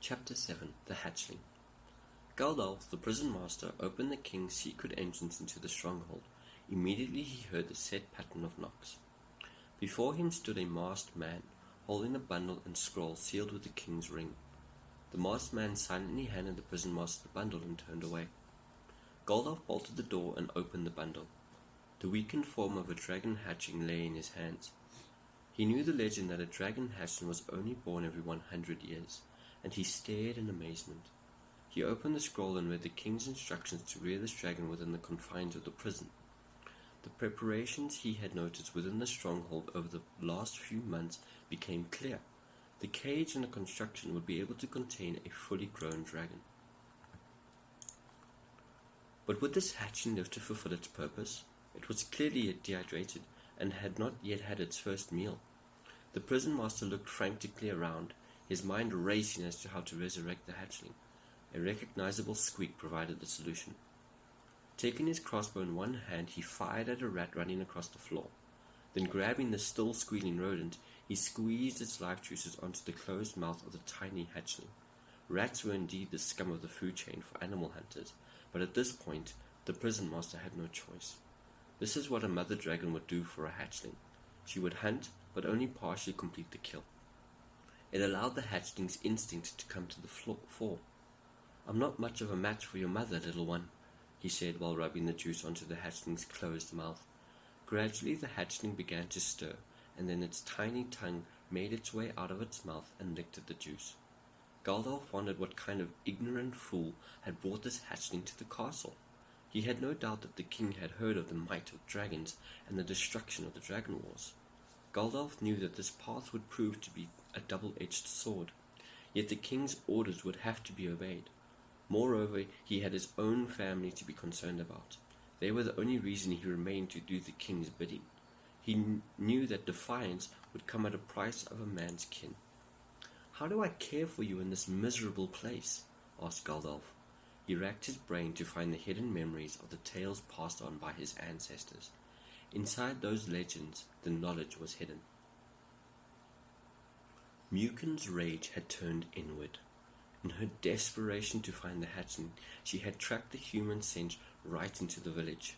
Chapter 7 The Hatchling. Gandalf, the prison master, opened the king's secret entrance into the stronghold. Immediately he heard the set pattern of knocks. Before him stood a masked man, holding a bundle and scroll sealed with the king's ring. The masked man silently handed the prison master the bundle and turned away. Gandalf bolted the door and opened the bundle. The weakened form of a dragon hatchling lay in his hands. He knew the legend that a dragon hatchling was only born every 100 years, and he stared in amazement. He opened the scroll and read the king's instructions to rear this dragon within the confines of the prison. The preparations he had noticed within the stronghold over the last few months became clear. The cage and the construction would be able to contain a fully grown dragon. But would this hatchling live to fulfill its purpose? It was clearly dehydrated and had not yet had its first meal. The prison master looked frantically around, his mind racing as to how to resurrect the hatchling. A recognizable squeak provided the solution. Taking his crossbow in one hand, he fired at a rat running across the floor. Then grabbing the still squealing rodent, he squeezed its life juices onto the closed mouth of the tiny hatchling. Rats were indeed the scum of the food chain for animal hunters, but at this point, the prison master had no choice. This is what a mother dragon would do for a hatchling. She would hunt, but only partially complete the kill. It allowed the hatchling's instinct to come to the fore. "I'm not much of a match for your mother, little one," he said while rubbing the juice onto the hatchling's closed mouth. Gradually the hatchling began to stir, and then its tiny tongue made its way out of its mouth and licked at the juice. Gandalf wondered what kind of ignorant fool had brought this hatchling to the castle. He had no doubt that the king had heard of the might of dragons and the destruction of the dragon wars. Gandalf knew that this path would prove to be a double-edged sword, yet the king's orders would have to be obeyed. Moreover, he had his own family to be concerned about. They were the only reason he remained to do the king's bidding. He knew that defiance would come at a price of a man's kin. "How do I care for you in this miserable place?" asked Gandalf. He racked his brain to find the hidden memories of the tales passed on by his ancestors. Inside those legends, the knowledge was hidden. Mukin's rage had turned inward. In her desperation to find the hatchling, she had tracked the human scent right into the village.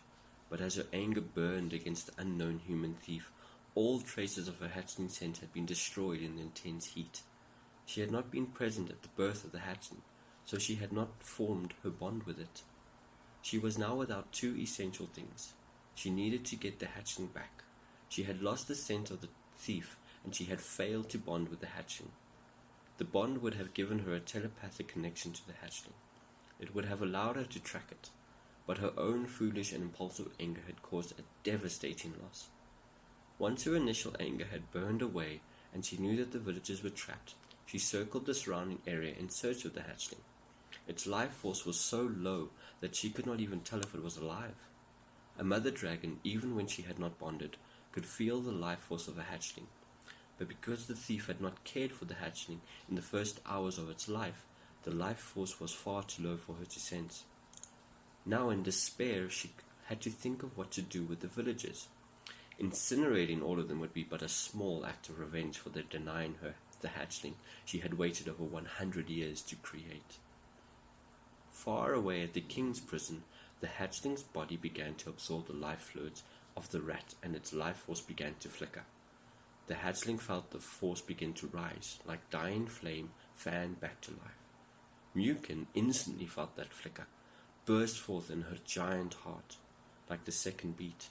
But as her anger burned against the unknown human thief, all traces of her hatchling scent had been destroyed in the intense heat. She had not been present at the birth of the hatchling, so she had not formed her bond with it. She was now without two essential things. She needed to get the hatchling back. She had lost the scent of the thief, and she had failed to bond with the hatchling. The bond would have given her a telepathic connection to the hatchling. It would have allowed her to track it, but her own foolish and impulsive anger had caused a devastating loss. Once her initial anger had burned away, and she knew that the villagers were trapped, she circled the surrounding area in search of the hatchling. Its life force was so low that she could not even tell if it was alive. A mother dragon, even when she had not bonded, could feel the life force of a hatchling. But because the thief had not cared for the hatchling in the first hours of its life, the life force was far too low for her to sense. Now in despair, she had to think of what to do with the villagers. Incinerating all of them would be but a small act of revenge for their denying her the hatchling she had waited over 100 years to create. Far away at the king's prison, the hatchling's body began to absorb the life fluids of the rat, and its life force began to flicker. The hatchling felt the force begin to rise, like dying flame fanned back to life. Mukin instantly felt that flicker, burst forth in her giant heart, like the second beat.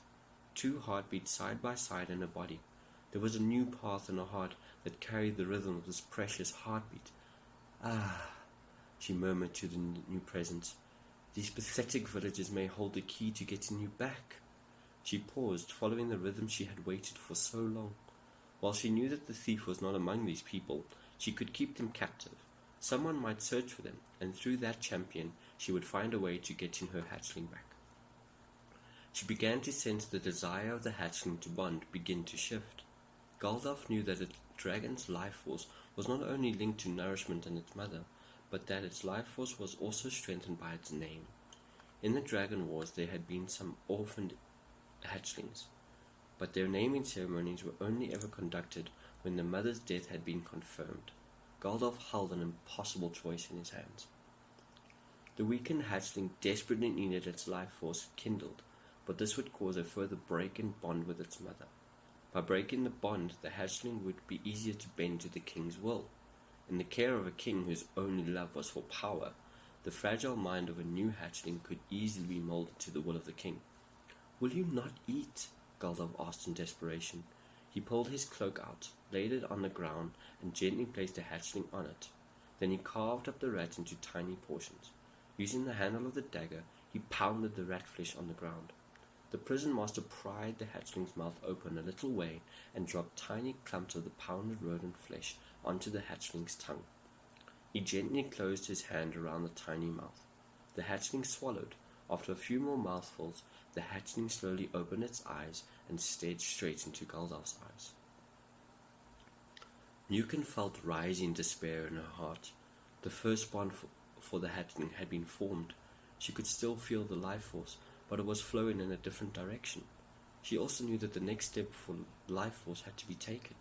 Two heartbeats side by side in her body. There was a new path in her heart that carried the rhythm of this precious heartbeat. "Ah," she murmured to the new presence, "these pathetic villagers may hold the key to getting you back." She paused, following the rhythm she had waited for so long. While she knew that the thief was not among these people, she could keep them captive. Someone might search for them, and through that champion, she would find a way to getting her hatchling back. She began to sense the desire of the hatchling to bond begin to shift. Gandalf knew that a dragon's life force was not only linked to nourishment and its mother, but that its life force was also strengthened by its name. In the Dragon Wars there had been some orphaned hatchlings, but their naming ceremonies were only ever conducted when the mother's death had been confirmed. Galdolf held an impossible choice in his hands. The weakened hatchling desperately needed its life force kindled, but this would cause a further break in bond with its mother. By breaking the bond, the hatchling would be easier to bend to the king's will. In the care of a king whose only love was for power, the fragile mind of a new hatchling could easily be molded to the will of the king. "Will you not eat?" Galdolf asked in desperation. He pulled his cloak out, laid it on the ground, and gently placed a hatchling on it. Then he carved up the rat into tiny portions. Using the handle of the dagger, he pounded the rat flesh on the ground. The prison master pried the hatchling's mouth open a little way and dropped tiny clumps of the pounded rodent flesh onto the hatchling's tongue. He gently closed his hand around the tiny mouth. The hatchling swallowed. After a few more mouthfuls, the hatchling slowly opened its eyes and stared straight into Galdolf's eyes. Nukin felt rising despair in her heart. The first bond for the hatchling had been formed. She could still feel the life force, but it was flowing in a different direction. She also knew that the next step for life force had to be taken.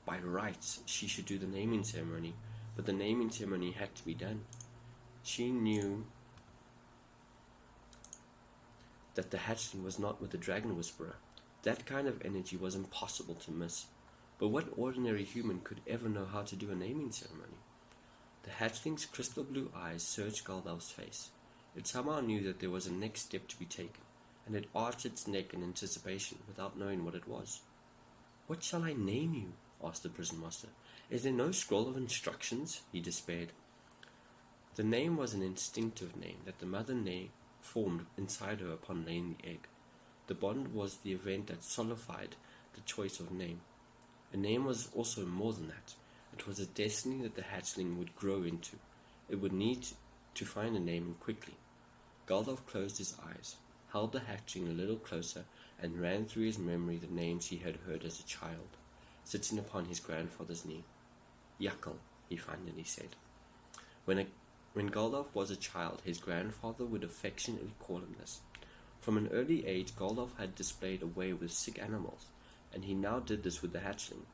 By rights, she should do the naming ceremony, but the naming ceremony had to be done. She knew that the hatchling was not with the dragon whisperer. That kind of energy was impossible to miss. But what ordinary human could ever know how to do a naming ceremony? The hatchling's crystal blue eyes searched Galdolf's face. It somehow knew that there was a next step to be taken, and it arched its neck in anticipation without knowing what it was. "What shall I name you?" asked the prison master. "Is there no scroll of instructions?" He despaired. The name was an instinctive name that the mother formed inside her upon laying the egg. The bond was the event that solidified the choice of name. A name was also more than that. It was a destiny that the hatchling would grow into. It would need to find a name, and quickly. Galdolf closed his eyes, held the hatchling a little closer, and ran through his memory the names he had heard as a child, sitting upon his grandfather's knee. "Yakel," he finally said. When Galdolf was a child, his grandfather would affectionately call him this. From an early age, Galdolf had displayed a way with sick animals, and he now did this with the hatchling.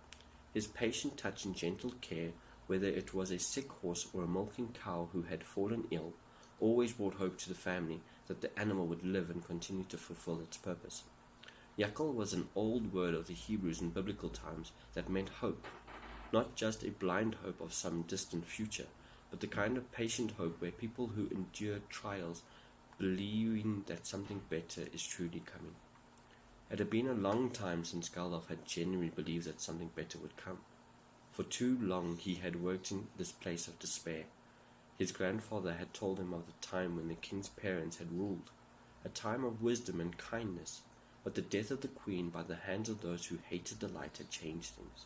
His patient touch and gentle care, whether it was a sick horse or a milking cow who had fallen ill, always brought hope to the family that the animal would live and continue to fulfill its purpose. Yakel was an old word of the Hebrews in biblical times that meant hope, not just a blind hope of some distant future, but the kind of patient hope where people who endure trials believing that something better is truly coming. It had been a long time since Galdolf had genuinely believed that something better would come. For too long he had worked in this place of despair. His grandfather had told him of the time when the king's parents had ruled, a time of wisdom and kindness, but the death of the queen by the hands of those who hated the light had changed things.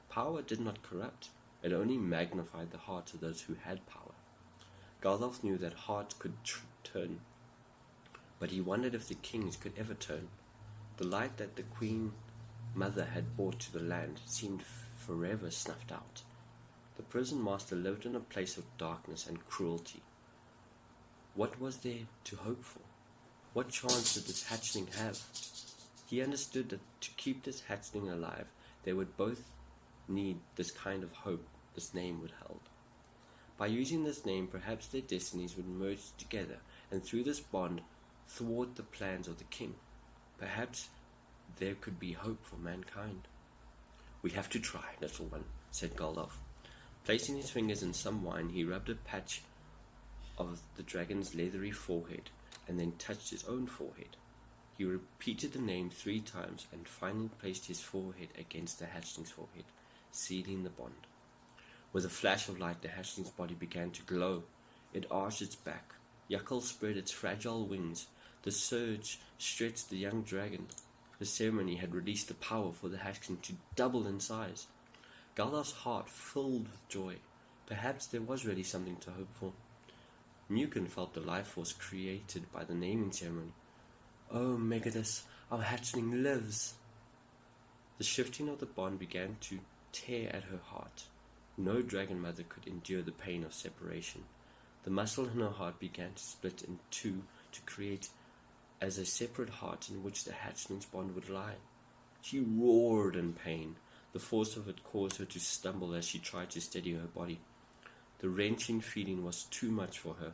Power did not corrupt, it only magnified the hearts of those who had power. Galdolf knew that hearts could turn, but he wondered if the kings could ever turn. The light that the queen mother had brought to the land seemed forever snuffed out. The prison master lived in a place of darkness and cruelty. What was there to hope for? What chance did this hatchling have? He understood that to keep this hatchling alive, they would both need this kind of hope this name would hold. By using this name, perhaps their destinies would merge together, and through this bond, thwart the plans of the king. Perhaps there could be hope for mankind. "We have to try, little one," said Galdolf. Placing his fingers in some wine, he rubbed a patch of the dragon's leathery forehead, and then touched his own forehead. He repeated the name 3 times, and finally placed his forehead against the hatchling's forehead, sealing the bond. With a flash of light, the hatchling's body began to glow. It arched its back. Yakel spread its fragile wings. The surge stretched the young dragon. The ceremony had released the power for the hatchling to double in size. Galdolf's heart filled with joy. Perhaps there was really something to hope for. Nukin felt the life force created by the naming ceremony. "Oh, Megadus, our hatchling lives!" The shifting of the bond began to tear at her heart. No dragon mother could endure the pain of separation. The muscle in her heart began to split in two to create as a separate heart in which the hatchling's bond would lie. She roared in pain. The force of it caused her to stumble as she tried to steady her body. The wrenching feeling was too much for her.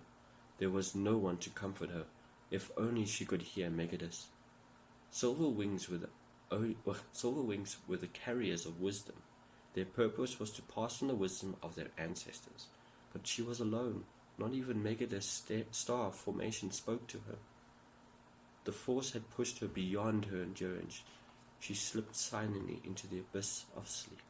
There was no one to comfort her. If only she could hear Megadus. Silver wings were the carriers of wisdom. Their purpose was to pass on the wisdom of their ancestors. But she was alone. Not even Megadus' star formation spoke to her. The force had pushed her beyond her endurance. She slipped silently into the abyss of sleep.